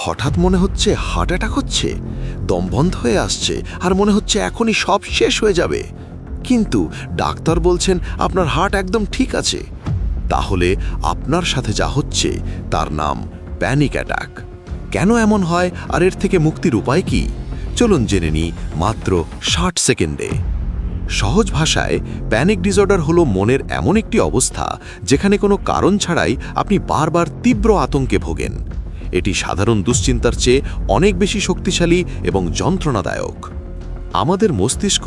হঠাৎ মনে হচ্ছে হার্ট অ্যাটাক হচ্ছে, দম বন্ধ হয়ে আসছে আর মনে হচ্ছে এখনই সব শেষ হয়ে যাবে। কিন্তু ডাক্তার বলছেন আপনার হার্ট একদম ঠিক আছে। তাহলে আপনার সাথে যা হচ্ছে তার নাম প্যানিক অ্যাটাক। কেন এমন হয় আর এর থেকে মুক্তির উপায় কি? চলুন জেনে নিই মাত্র 60 সেকেন্ডে। সহজ ভাষায় প্যানিক ডিসঅর্ডার হলো মনের এমন একটি অবস্থা যেখানে কোনো কারণ ছাড়াই আপনি বারবার তীব্র আতঙ্কে ভোগেন। এটি সাধারণ দুশ্চিন্তার চেয়ে অনেক বেশি শক্তিশালী এবং যন্ত্রণাদায়ক। আমাদের মস্তিষ্ক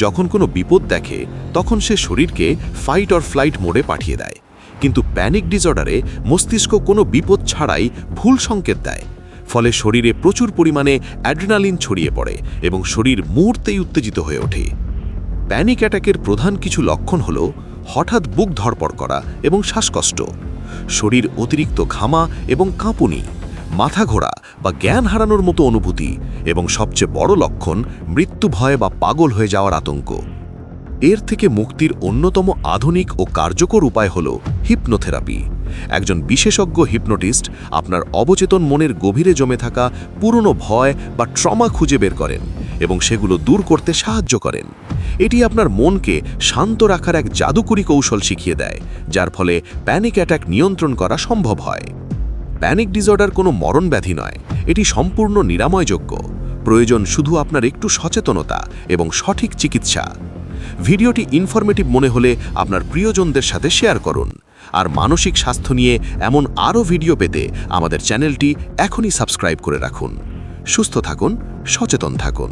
যখন কোনো বিপদ দেখে তখন সে শরীরকে ফাইট অর ফ্লাইট মোডে পাঠিয়ে দেয়, কিন্তু প্যানিক ডিসঅর্ডারে মস্তিষ্ক কোনো বিপদ ছাড়াই ভুল সংকেত দেয়। ফলে শরীরে প্রচুর পরিমাণে অ্যাড্রিনালিন ছড়িয়ে পড়ে এবং শরীর মুহূর্তেই উত্তেজিত হয়ে ওঠে। প্যানিক অ্যাটাকের প্রধান কিছু লক্ষণ হল হঠাৎ বুক ধড়পড় করা এবং শ্বাসকষ্ট, শরীর অতিরিক্ত ঘামা এবং কাঁপুনি, মাথা ঘোরা বা জ্ঞান হারানোর মতো অনুভূতি এবং সবচেয়ে বড় লক্ষণ মৃত্যু ভয় বা পাগল হয়ে যাওয়ার আতঙ্ক। এর থেকে মুক্তির অন্যতম আধুনিক ও কার্যকর উপায় হল হিপনোথেরাপি। একজন বিশেষজ্ঞ হিপনোটিস্ট আপনার অবচেতন মনের গভীরে জমে থাকা পুরনো ভয় বা ট্রমা খুঁজে বের করেন এবং সেগুলো দূর করতে সাহায্য করেন। এটি আপনার মনকে শান্ত রাখার এক জাদুকরী কৌশল শিখিয়ে দেয়, যার ফলে প্যানিক অ্যাটাক নিয়ন্ত্রণ করা সম্ভব হয়। প্যানিক ডিসঅর্ডার কোনো মরণ ব্যাধি নয়, এটি সম্পূর্ণ নিরাময়যোগ্য। প্রয়োজন শুধু আপনার একটু সচেতনতা এবং সঠিক চিকিৎসা। ভিডিওটি ইনফরমেটিভ মনে হলে আপনার প্রিয়জনদের সাথে শেয়ার করুন। আর মানসিক স্বাস্থ্য নিয়ে এমন আরও ভিডিও পেতে আমাদের চ্যানেলটি এখনই সাবস্ক্রাইব করে রাখুন। সুস্থ থাকুন, সচেতন থাকুন।